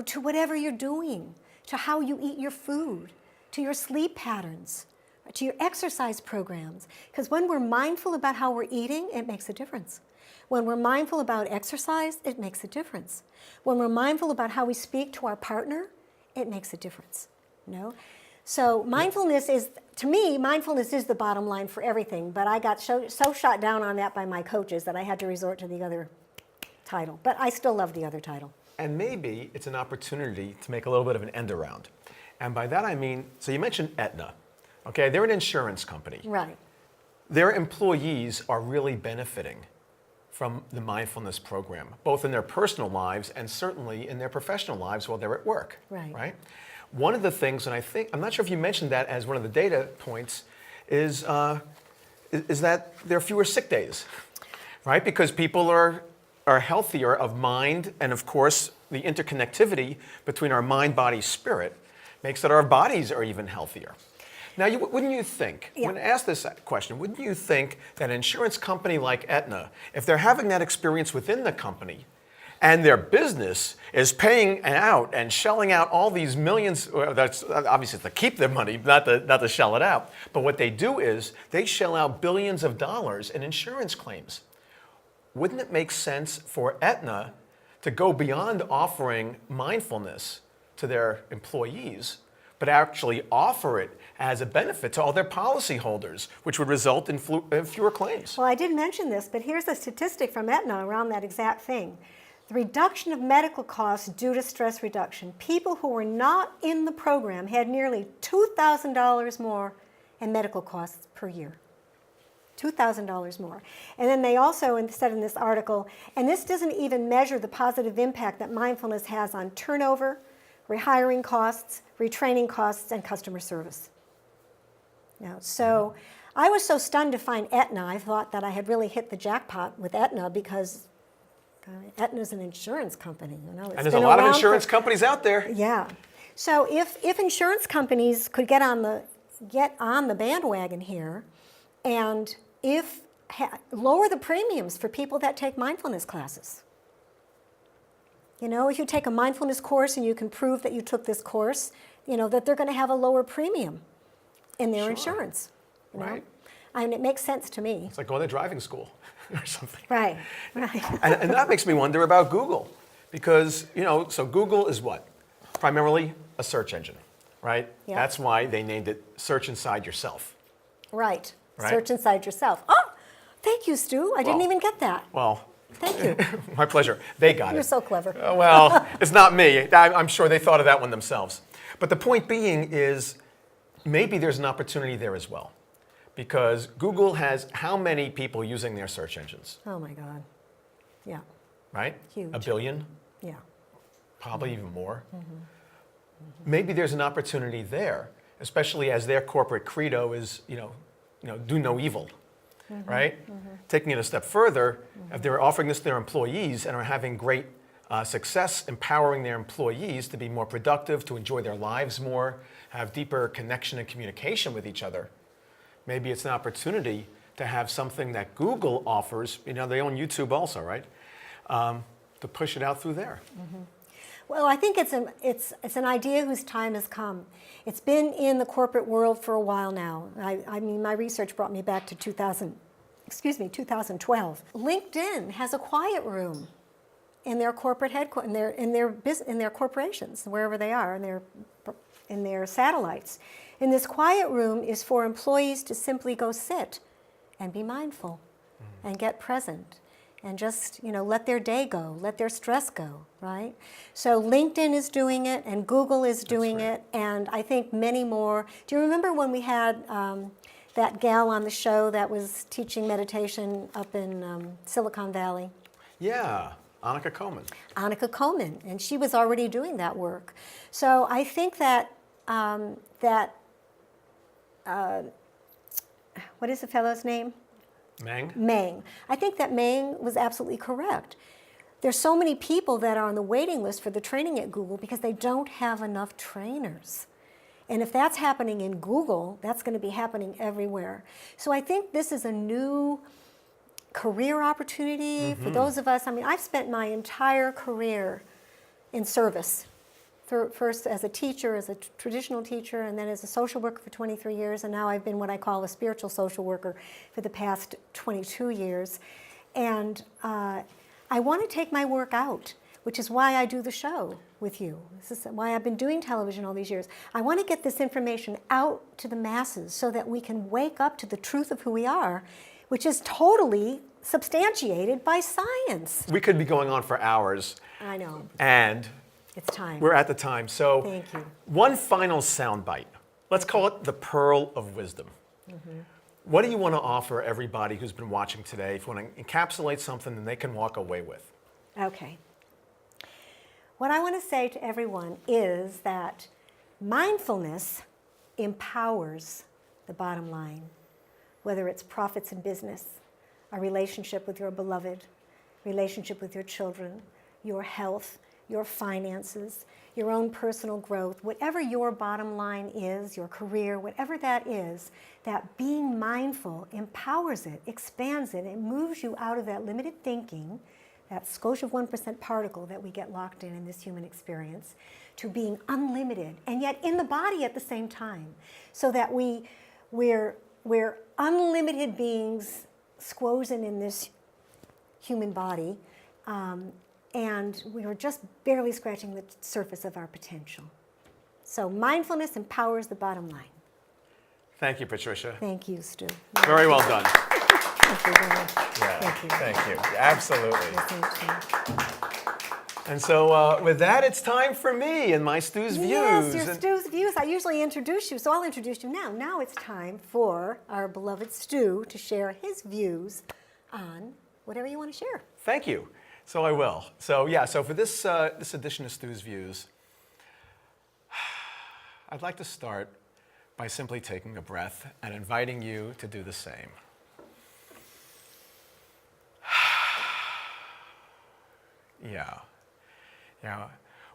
To whatever you're doing, to how you eat your food, to your sleep patterns, to your exercise programs. Because when we're mindful about how we're eating, it makes a difference. When we're mindful about exercise, it makes a difference. When we're mindful about how we speak to our partner, it makes a difference. So mindfulness is, to me, mindfulness is the bottom line for everything. But I got so shot down on that by my coaches that I had to resort to the other title. But I still love the other title. And maybe it's an opportunity to make a little bit of an end around. And by that I mean, so you mentioned Aetna. Okay, they're an insurance company. Right. Their employees are really benefiting from the mindfulness program, both in their personal lives and certainly in their professional lives while they're at work. Right. One of the things, and I'm not sure if you mentioned that as one of the data points, is that there are fewer sick days, right? Because people are healthier of mind, and of course, the interconnectivity between our mind, body, spirit makes that our bodies are even healthier. Now, wouldn't you think, when asked this question, wouldn't you think that an insurance company like Aetna, if they're having that experience within the company, and their business is paying out and shelling out all these millions, that's obviously to keep their money, not to shell it out, but what they do is they shell out billions of dollars in insurance claims. Wouldn't it make sense for Aetna to go beyond offering mindfulness to their employees, but actually offer it as a benefit to all their policyholders, which would result in fewer claims? Well, I did mention this, but here's a statistic from Aetna around that exact thing. The reduction of medical costs due to stress reduction. People who were not in the program had nearly $2,000 more in medical costs per year. $2,000 more. And then they also said in this article, and this doesn't even measure the positive impact that mindfulness has on turnover, rehiring costs, retraining costs, and customer service. Now, so I was so stunned to find Aetna. I thought that I had really hit the jackpot with Aetna because Aetna's an insurance company. You know, and there's a lot of insurance companies out there. Yeah. So if insurance companies could get on the bandwagon here, and lower the premiums for people that take mindfulness classes. You know, if you take a mindfulness course and you can prove that you took this course, you know, that they're going to have a lower premium in their insurance. You know? Right. I mean, it makes sense to me. It's like going to driving school or something. Right. And that makes me wonder about Google. Because, you know, so Google is what? Primarily a search engine, right? Yeah. That's why they named it Search Inside Yourself. Right. Right. Search inside yourself. Oh, thank you, Stu. I didn't even get that. Well, Thank you. my pleasure. They got it. You're so clever. Well, it's not me. I'm sure they thought of that one themselves. But the point being is maybe there's an opportunity there as well. Because Google has how many people using their search engines? Oh, my God. Yeah. Right? Huge. 1 billion? Yeah. Probably even more. Maybe there's an opportunity there, especially as their corporate credo is, you know, do no evil, right? Taking it a step further, if they're offering this to their employees and are having great success empowering their employees to be more productive, to enjoy their lives more, have deeper connection and communication with each other, maybe it's an opportunity to have something that Google offers, you know, they own YouTube also, right? To push it out through there. Well, I think it's an idea whose time has come. It's been in the corporate world for a while now. I mean, my research brought me back to 2012. LinkedIn has a quiet room in their corporate headquarters, in their corporations, wherever they are, in their satellites. And this quiet room is for employees to simply go sit and be mindful and get present. And just, you know, let their day go, let their stress go, right? So LinkedIn is doing it, and Google is doing it, and I think many more. Do you remember when we had that gal on the show that was teaching meditation up in Silicon Valley? Yeah, Annika Komen. Annika Komen, and she was already doing that work. So I think that what is the fellow's name? Meng. I think that Meng was absolutely correct. There's so many people that are on the waiting list for the training at Google because they don't have enough trainers. And if that's happening in Google, that's going to be happening everywhere. So I think this is a new career opportunity for those of us. I mean, I've spent my entire career in service. First as a teacher, as a traditional teacher, and then as a social worker for 23 years, and now I've been what I call a spiritual social worker for the past 22 years. And I want to take my work out, which is why I do the show with you. This is why I've been doing television all these years. I want to get this information out to the masses so that we can wake up to the truth of who we are, which is totally substantiated by science. We could be going on for hours. I know. And it's time. We're at the time. So thank you. One final soundbite. Let's call it the pearl of wisdom. What do you want to offer everybody who's been watching today? If you want to encapsulate something that they can walk away with. Okay. What I want to say to everyone is that mindfulness empowers the bottom line, whether it's profits in business, a relationship with your beloved, relationship with your children, your health, your finances, your own personal growth, whatever your bottom line is, your career, whatever that is, that being mindful empowers it, expands it, it moves you out of that limited thinking, that skosh of 1% particle that we get locked in this human experience, to being unlimited, and yet in the body at the same time, so that we're unlimited beings squozen in this human body, and we were just barely scratching the surface of our potential. So mindfulness empowers the bottom line. Thank you, Patricia. Thank you, Stu. Very well done. Thank you very much. Yeah, Thank you. Thank you. Absolutely. Thank you. And so with that, it's time for me and my Stu's views. Yes, your And- Stu's views. I usually introduce you, so I'll introduce you now. Now it's time for our beloved Stu to share his views on whatever you want to share. Thank you. So I will. So yeah, so for this edition of Stu's Views, I'd like to start by simply taking a breath and inviting you to do the same. Yeah.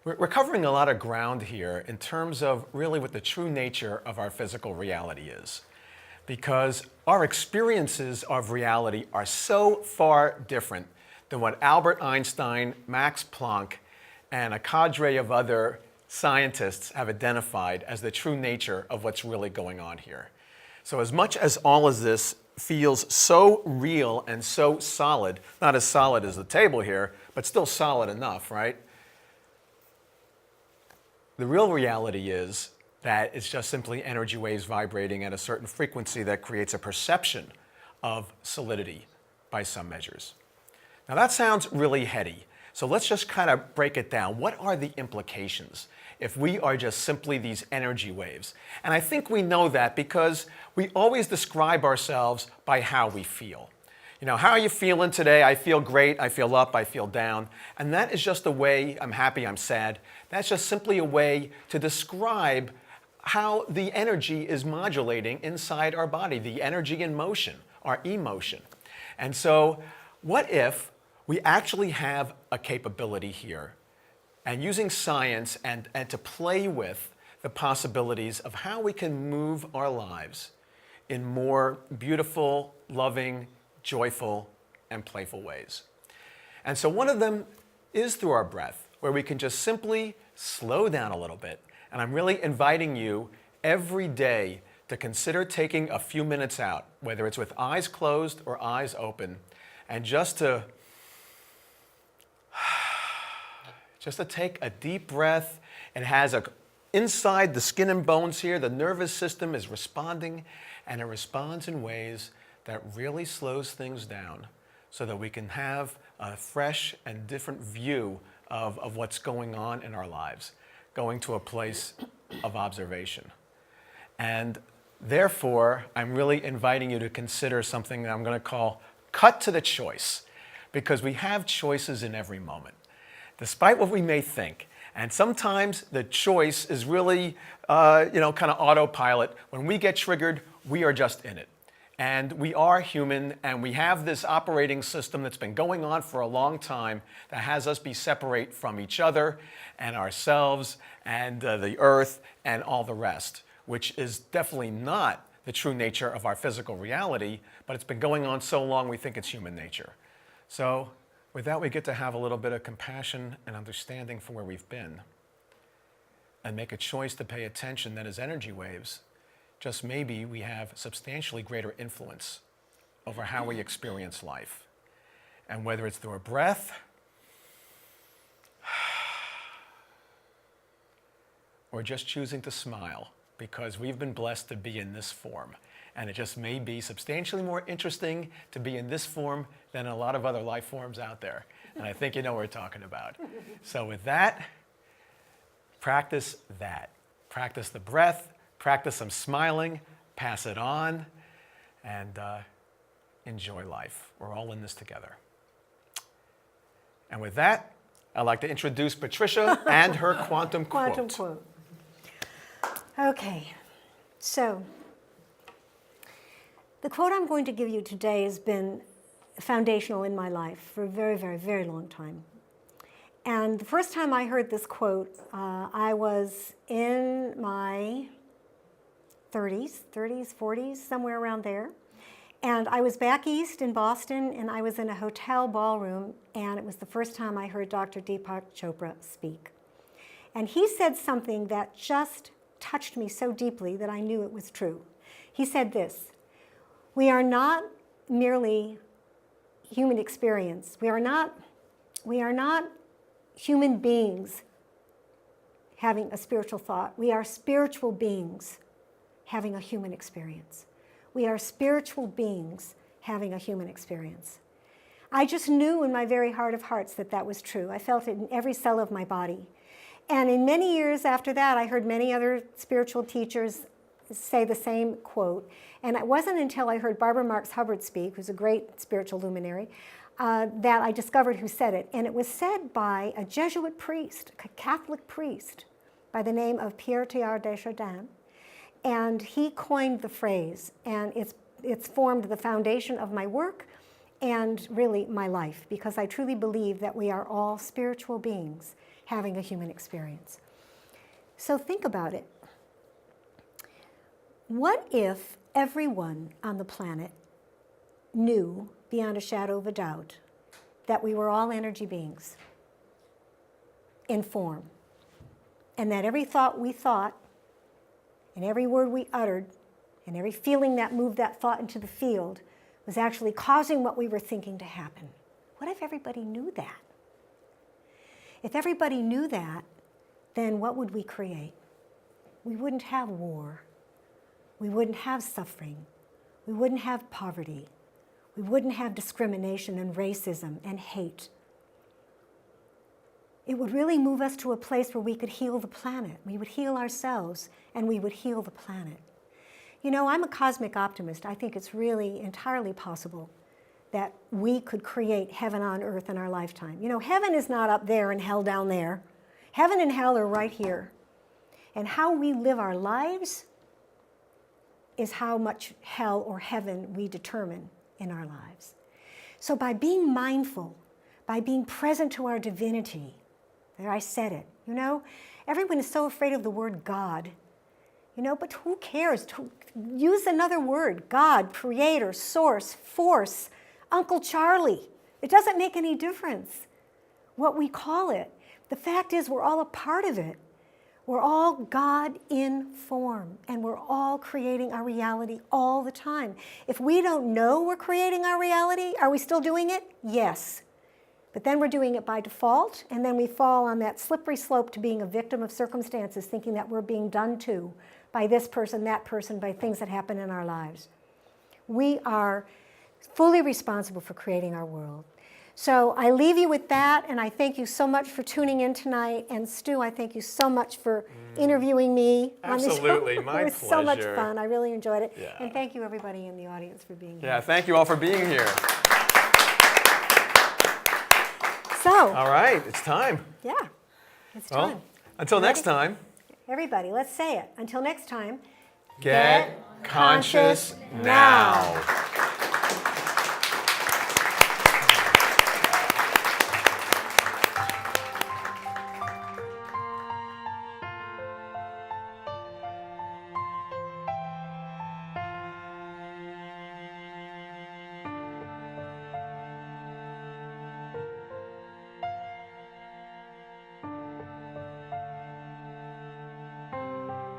We're covering a lot of ground here in terms of really what the true nature of our physical reality is. Because our experiences of reality are so far different than what Albert Einstein, Max Planck, and a cadre of other scientists have identified as the true nature of what's really going on here. So as much as all of this feels so real and so solid, not as solid as the table here, but still solid enough, right? The real reality is that it's just simply energy waves vibrating at a certain frequency that creates a perception of solidity by some measures. Now that sounds really heady, so let's just kind of break it down. What are the implications if we are just simply these energy waves? And I think we know that because we always describe ourselves by how we feel. You know, how are you feeling today? I feel great, I feel up, I feel down. And that is just a way, I'm happy, I'm sad. That's just simply a way to describe how the energy is modulating inside our body, the energy in motion, our emotion. And so what if we actually have a capability here and using science and to play with the possibilities of how we can move our lives in more beautiful, loving, joyful, and playful ways. And so one of them is through our breath, where we can just simply slow down a little bit. And I'm really inviting you every day to consider taking a few minutes out, whether it's with eyes closed or eyes open, and just to take a deep breath. It has inside the skin and bones here, the nervous system is responding, and it responds in ways that really slows things down so that we can have a fresh and different view of what's going on in our lives, going to a place of observation. And therefore, I'm really inviting you to consider something that I'm going to call cut to the choice, because we have choices in every moment, despite what we may think. And sometimes the choice is really, kind of autopilot. When we get triggered, we are just in it. And we are human, and we have this operating system that's been going on for a long time that has us be separate from each other and ourselves and the earth and all the rest, which is definitely not the true nature of our physical reality, but it's been going on so long we think it's human nature. So with that, we get to have a little bit of compassion and understanding for where we've been and make a choice to pay attention that as energy waves, just maybe we have substantially greater influence over how we experience life. And whether it's through a breath or just choosing to smile, because we've been blessed to be in this form. And it just may be substantially more interesting to be in this form than a lot of other life forms out there. And I think you know what we're talking about. So with that, practice that. Practice the breath, practice some smiling, pass it on, and enjoy life. We're all in this together. And with that, I'd like to introduce Patricia and her quantum quote. Quantum quote. Okay, so the quote I'm going to give you today has been foundational in my life for a very, very, very long time. And the first time I heard this quote, I was in my 30s, 40s, somewhere around there. And I was back east in Boston, and I was in a hotel ballroom, and it was the first time I heard Dr. Deepak Chopra speak. And he said something that just touched me so deeply that I knew it was true. He said this: we are not merely human experience. We are not human beings having a spiritual thought. We are spiritual beings having a human experience. We are spiritual beings having a human experience. I just knew in my very heart of hearts that that was true. I felt it in every cell of my body. And in many years after that, I heard many other spiritual teachers say the same quote. And it wasn't until I heard Barbara Marx Hubbard speak, who's a great spiritual luminary, that I discovered who said it. And it was said by a Jesuit priest, a Catholic priest, by the name of Pierre Teilhard de Chardin. And he coined the phrase, and it's formed the foundation of my work and really my life, because I truly believe that we are all spiritual beings having a human experience. So think about it. What if everyone on the planet knew, beyond a shadow of a doubt, that we were all energy beings in form, and that every thought we thought, and every word we uttered, and every feeling that moved that thought into the field was actually causing what we were thinking to happen? What if everybody knew that? If everybody knew that, then what would we create? We wouldn't have war. We wouldn't have suffering. We wouldn't have poverty. We wouldn't have discrimination and racism and hate. It would really move us to a place where we could heal the planet. We would heal ourselves, and we would heal the planet. You know, I'm a cosmic optimist. I think it's really entirely possible that we could create heaven on earth in our lifetime. You know, heaven is not up there and hell down there. Heaven and hell are right here. And how we live our lives is how much hell or heaven we determine in our lives. So by being mindful, by being present to our divinity, there I said it, you know, everyone is so afraid of the word God, you know, but who cares? Use another word, God, creator, source, force, Uncle Charlie. It doesn't make any difference what we call it. The fact is we're all a part of it. We're all God in form, and we're all creating our reality all the time. If we don't know we're creating our reality, are we still doing it? Yes. But then we're doing it by default, and then we fall on that slippery slope to being a victim of circumstances, thinking that we're being done to by this person, that person, by things that happen in our lives. We are fully responsible for creating our world. So I leave you with that, and I thank you so much for tuning in tonight. And Stu, I thank you so much for interviewing me on this show. Absolutely, my It was so much pleasure. fun. I really enjoyed it. Yeah. And thank you, everybody in the audience, for being here. Yeah, thank you all for being here. So, All right, it's time. yeah, it's Well, time. until next Ready? time, Everybody, let's say it. Until next time, get conscious now.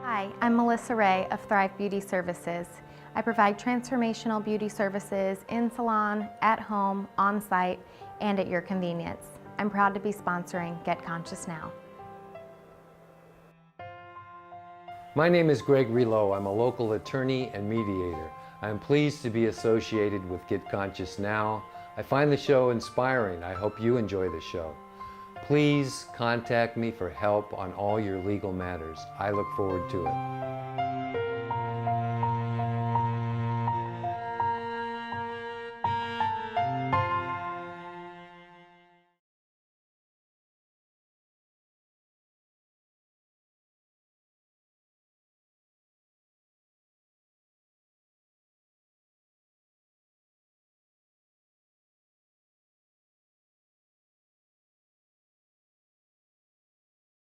Hi, I'm Melissa Ray of Thrive Beauty Services. I provide transformational beauty services in salon, at home, on site, and at your convenience. I'm proud to be sponsoring Get Conscious Now. My name is Greg Relow. I'm a local attorney and mediator. I am pleased to be associated with Get Conscious Now. I find the show inspiring. I hope you enjoy the show. Please contact me for help on all your legal matters. I look forward to it.